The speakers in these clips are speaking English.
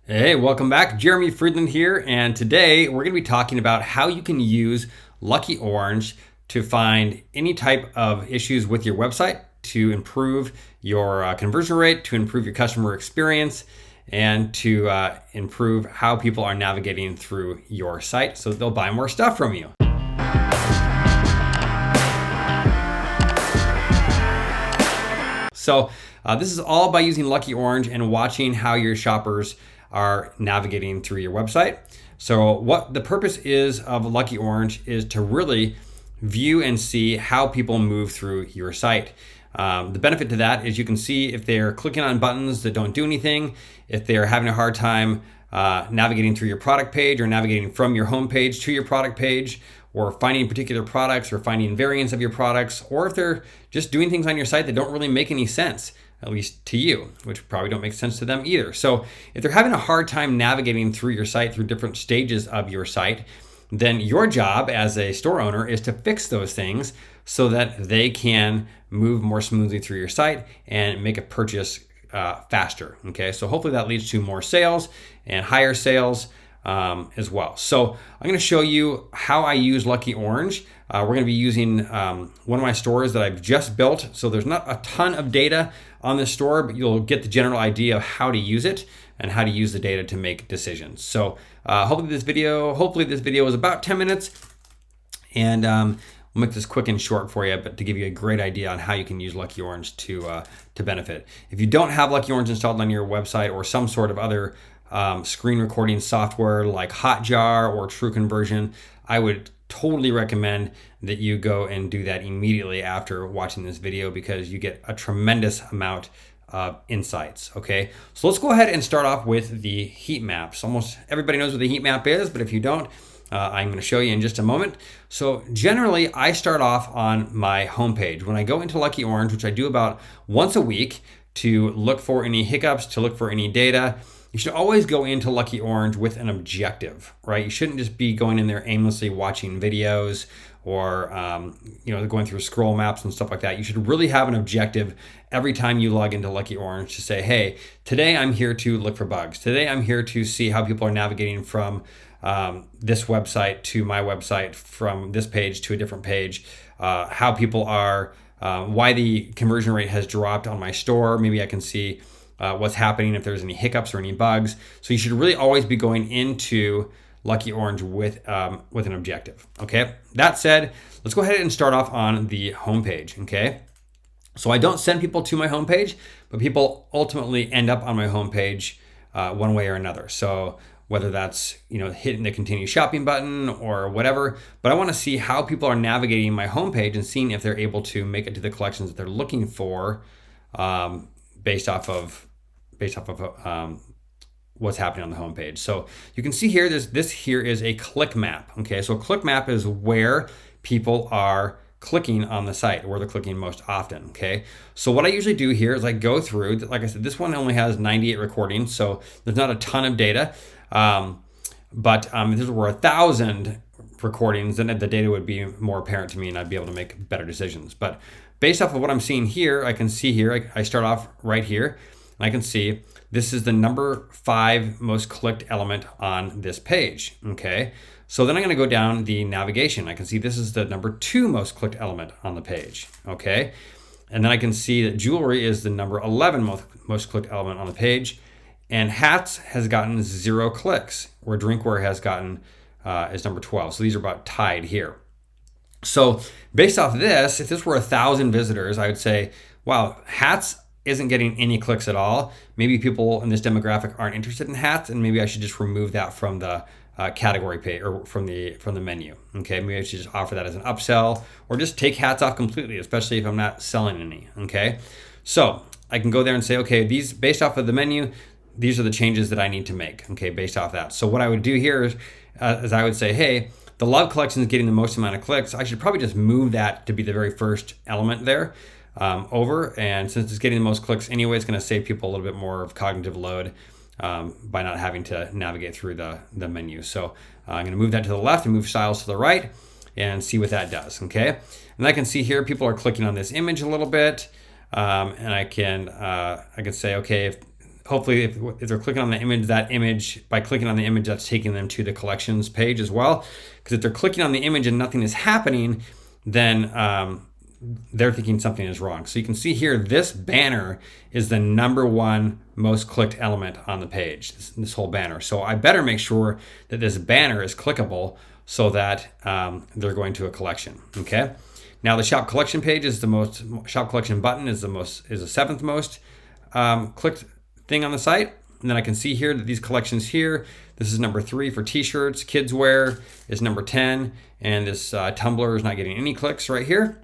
Hey, welcome back. Jeremy Friedland here, and today we're going to be talking about how you can use Lucky Orange to find any type of issues with your website to improve your conversion rate, to improve your customer experience, and to improve how people are navigating through your site so that they'll buy more stuff from you. So this is all by using Lucky Orange and watching how your shoppers are navigating through your website. So what the purpose is of Lucky Orange is to really view and see how people move through your site. The benefit to that is you can see if they're clicking on buttons that don't do anything, if they're having a hard time navigating through your product page or navigating from your home page to your product page, or finding particular products or finding variants of your products, or if they're just doing things on your site that don't really make any sense, at least to you, which probably don't make sense to them either. So if they're having a hard time navigating through your site, through different stages of your site, then your job as a store owner is to fix those things so that they can move more smoothly through your site and make a purchase faster. Okay, so hopefully that leads to more sales and higher sales as well. So I'm going to show you how I use Lucky Orange. We're going to be using one of my stores that I've just built. So there's not a ton of data on this store, but you'll get the general idea of how to use it and how to use the data to make decisions. So hopefully this video is about 10 minutes, and we'll make this quick and short for you, but to give you a great idea on how you can use Lucky Orange to benefit. If you don't have Lucky Orange installed on your website or some sort of other screen recording software like Hotjar or True Conversion, I would totally recommend that you go and do that immediately after watching this video, because you get a tremendous amount of insights. Okay, so let's go ahead and start off with the heat maps. Almost everybody knows what the heat map is, but if you don't, I'm going to show you in just a moment. So generally, I start off on my homepage. When I go into Lucky Orange, which I do about once a week, to look for any hiccups, to look for any data, you should always go into Lucky Orange with an objective, right? You shouldn't just be going in there aimlessly watching videos or going through scroll maps and stuff like that. You should really have an objective every time you log into Lucky Orange to say, hey, today I'm here to look for bugs. Today I'm here to see how people are navigating from this website to my website, from this page to a different page, how people are, why the conversion rate has dropped on my store. Maybe I can see what's happening, if there's any hiccups or any bugs. So you should really always be going into Lucky Orange with an objective. Okay. That said, let's go ahead and start off on the homepage. Okay. So I don't send people to my homepage, but people ultimately end up on my homepage one way or another. So whether that's hitting the continue shopping button or whatever, but I want to see how people are navigating my homepage and seeing if they're able to make it to the collections that they're looking for, based off of what's happening on the homepage. So you can see here, this here is a click map. Okay, so a click map is where people are clicking on the site, where they're clicking most often. Okay, so what I usually do here is I go through, like I said, this one only has 98 recordings, so there's not a ton of data. But if there were 1,000 recordings, then the data would be more apparent to me and I'd be able to make better decisions. But based off of what I'm seeing here, I can see here, I start off right here, and I can see this is the number 5 most clicked element on this page. Okay, so then I'm going to go down the navigation. I can see this is the number 2 most clicked element on the page. Okay, and then I can see that jewelry is the number 11 most clicked element on the page, and hats has gotten 0 clicks, where drinkware has gotten is number 12. So these are about tied here. So based off this, if this were 1,000 visitors, I would say, wow, hats isn't getting any clicks at all. Maybe people in this demographic aren't interested in hats, and maybe I should just remove that from the category page or from the menu. Okay, maybe I should just offer that as an upsell, or just take hats off completely, especially if I'm not selling any. Okay, so I can go there and say, okay, these based off of the menu, these are the changes that I need to make. Okay, based off that. So what I would do here is I would say, hey, the love collection is getting the most amount of clicks. I should probably just move that to be the very first element there over. And since it's getting the most clicks anyway, it's going to save people a little bit more of cognitive load by not having to navigate through the menu. So I'm going to move that to the left and move styles to the right and see what that does. Okay. And I can see here people are clicking on this image a little bit. And I can say, okay, if hopefully if they're clicking on the image, that image, by clicking on the image, that's taking them to the collections page as well. Because if they're clicking on the image and nothing is happening, then they're thinking something is wrong. So you can see here, this banner is the #1 most clicked element on the page, this whole banner. So I better make sure that this banner is clickable so that they're going to a collection, okay? Now the shop collection page is the most, shop collection button is the 7th most clicked thing on the site. And then I can see here that these collections here, this is #3 for t-shirts, kids wear is #10, and this Tumblr is not getting any clicks right here.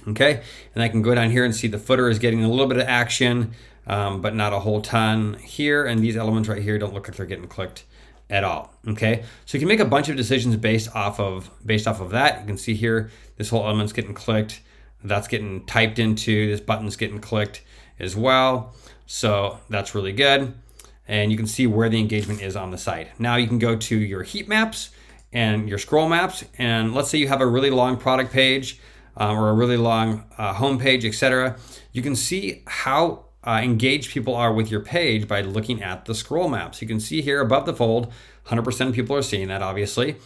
Okay, and I can go down here and see the footer is getting a little bit of action, but not a whole ton here. And these elements right here don't look like they're getting clicked at all. Okay, so you can make a bunch of decisions based off of that. You can see here, this whole element's getting clicked. That's getting typed into. This button's getting clicked as well. So that's really good. And you can see where the engagement is on the site. Now you can go to your heat maps and your scroll maps. And let's say you have a really long product page, or a really long home page, etc. You can see how engaged people are with your page by looking at the scroll maps. You can see here above the fold, 100% of people are seeing that, obviously.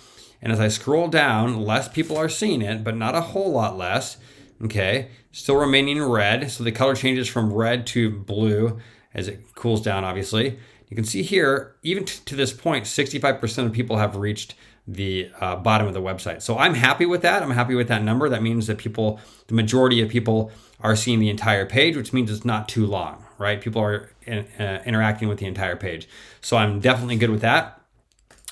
And as I scroll down, less people are seeing it, but not a whole lot less. Okay, still remaining red. So the color changes from red to blue as it cools down, obviously. You can see here, even to this point, 65% of people have reached the bottom of the website. So I'm happy with that. I'm happy with that number. That means that people, the majority of people are seeing the entire page, which means it's not too long, right? People are interacting with the entire page. So I'm definitely good with that.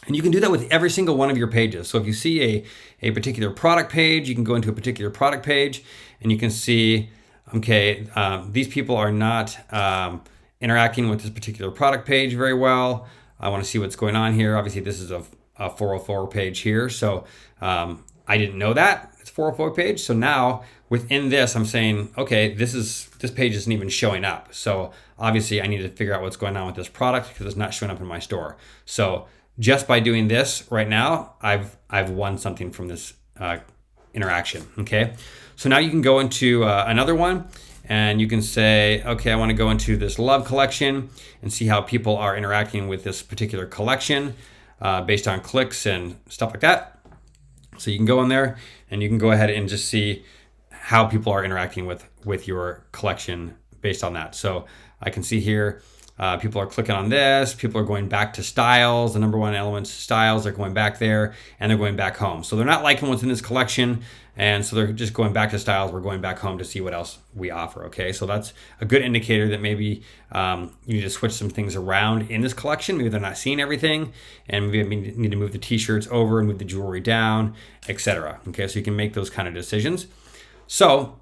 And you can do that with every single one of your pages. So if you see a particular product page, you can go into a particular product page and you can see, okay, these people are not interacting with this particular product page very well. I want to see what's going on here. Obviously, this is a 404 page here. So I didn't know that it's 404 page. So now within this, I'm saying, okay, this page isn't even showing up. So obviously I need to figure out what's going on with this product because it's not showing up in my store. So just by doing this right now, I've won something from this interaction. Okay. So now you can go into another one and you can say, okay, I want to go into this love collection and see how people are interacting with this particular collection. Based on clicks and stuff like that. So you can go in there and you can go ahead and just see how people are interacting with your collection based on that. So I can see here, people are clicking on this, people are going back to styles, the #1 elements, styles, they're going back there and they're going back home. So they're not liking what's in this collection. And so they're just going back to styles. We're going back home to see what else we offer. Okay, so that's a good indicator that maybe you need to switch some things around in this collection. Maybe they're not seeing everything, and maybe you need to move the t-shirts over and move the jewelry down, etc. Okay, so you can make those kind of decisions. So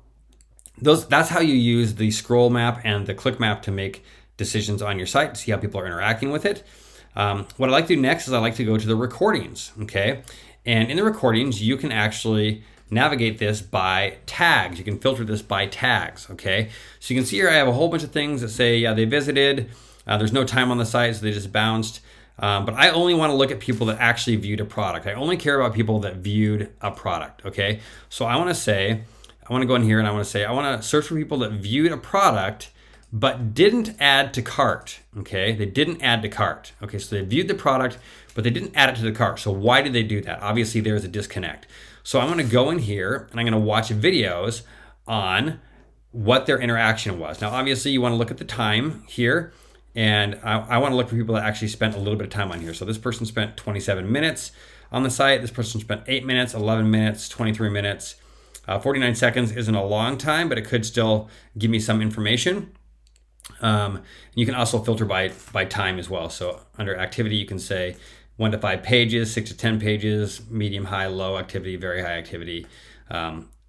that's how you use the scroll map and the click map to make decisions on your site to see how people are interacting with it. What I like to do next is I like to go to the recordings. Okay, and in the recordings you can actually navigate this by tags. You can filter this by tags, okay? So you can see here I have a whole bunch of things that say, yeah, they visited. There's no time on the site, so they just bounced. But I only want to look at people that actually viewed a product. I only care about people that viewed a product, okay? So I want to go in here and I want to search for people that viewed a product but didn't add to cart, okay? They didn't add to cart, okay? So they viewed the product, but they didn't add it to the cart. So why did they do that? Obviously, there's a disconnect. So I'm going to go in here and I'm going to watch videos on what their interaction was. Now, obviously, you want to look at the time here, and I want to look for people that actually spent a little bit of time on here. So this person spent 27 minutes on the site. This person spent 8 minutes, 11 minutes, 23 minutes. 49 seconds isn't a long time, but it could still give me some information. You can also filter by time as well. So under activity, you can say 1 to 5 pages, 6 to 10 pages, medium, high, low activity, very high activity,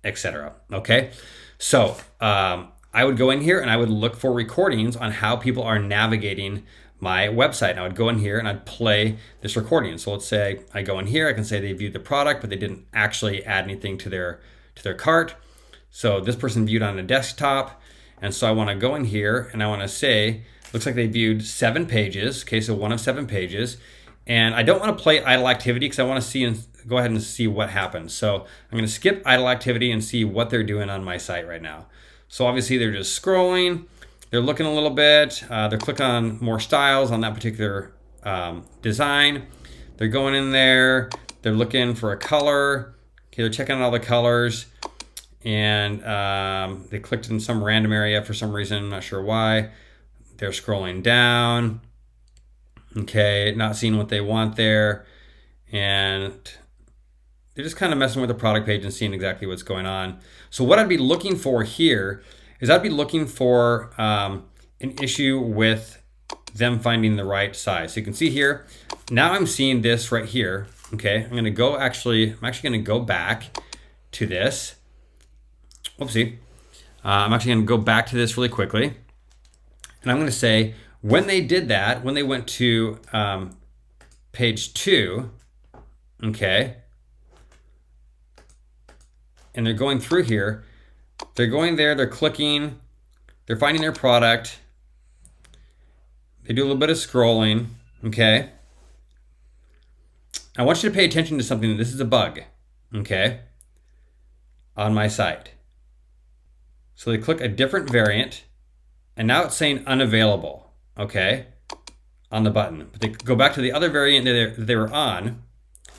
etc. Okay, so I would go in here and I would look for recordings on how people are navigating my website. And I would go in here and I'd play this recording. So let's say I go in here, I can say they viewed the product, but they didn't actually add anything to their cart. So this person viewed on a desktop, and so I want to go in here and I want to say, looks like they viewed 7 pages. Okay, so 1 of 7 pages. And I don't want to play idle activity because I want to see and go ahead and see what happens. So I'm going to skip idle activity and see what they're doing on my site right now. So obviously they're just scrolling. they're looking a little bit. They're clicking on more styles on that particular design. They're going in there. They're looking for a color. Okay, they're checking out all the colors. And they clicked in some random area for some reason. I'm not sure why. They're scrolling down. Okay, not seeing what they want there. And they're just kind of messing with the product page and seeing exactly what's going on. So what I'd be looking for here is I'd be looking for an issue with them finding the right size. So you can see here, now I'm seeing this right here. Okay, I'm actually gonna go back to this. Oopsie. I'm actually gonna go back to this really quickly. And I'm gonna say, when they did that, when they went to page 2, okay, and they're going through here, they're going there, they're clicking, they're finding their product, they do a little bit of scrolling, okay? I want you to pay attention to something. This is a bug, okay, on my site. So they click a different variant, and now it's saying unavailable, okay, on the button. But they go back to the other variant that they were on.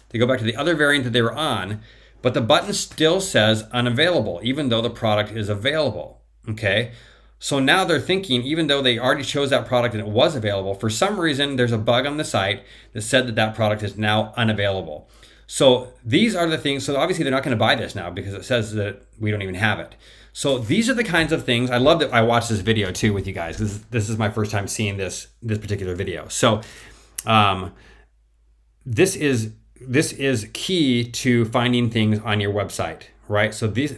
They go back to the other variant that they were on, but the button still says unavailable, even though the product is available, okay? So now they're thinking, even though they already chose that product and it was available, for some reason, there's a bug on the site that said that that product is now unavailable. So these are the things, so obviously they're not gonna buy this now because it says that we don't even have it. So these are the kinds of things. I love that I watched this video too with you guys, because this is my first time seeing this particular video. So this is key to finding things on your website, right? So these are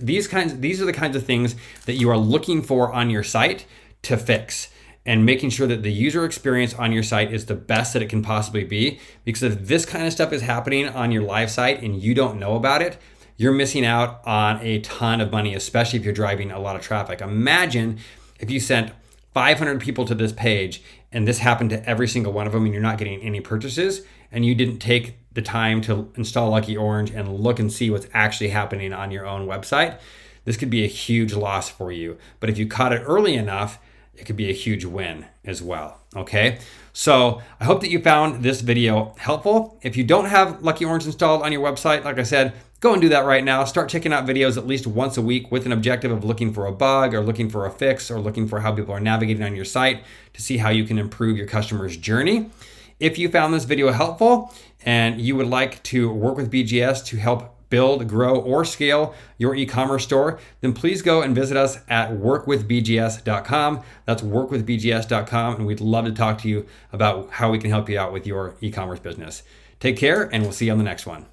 the kinds of things that you are looking for on your site to fix, and making sure that the user experience on your site is the best that it can possibly be. Because if this kind of stuff is happening on your live site and you don't know about it, you're missing out on a ton of money, especially if you're driving a lot of traffic. Imagine if you sent 500 people to this page and this happened to every single one of them and you're not getting any purchases, and you didn't take the time to install Lucky Orange and look and see what's actually happening on your own website. This could be a huge loss for you. But if you caught it early enough, it could be a huge win as well, okay? So I hope that you found this video helpful. If you don't have Lucky Orange installed on your website, like I said, go and do that right now. Start checking out videos at least once a week with an objective of looking for a bug or looking for a fix or looking for how people are navigating on your site to see how you can improve your customer's journey. If you found this video helpful and you would like to work with BGS to help build, grow, or scale your e-commerce store, then please go and visit us at workwithbgs.com. That's workwithbgs.com, and we'd love to talk to you about how we can help you out with your e-commerce business. Take care, and we'll see you on the next one.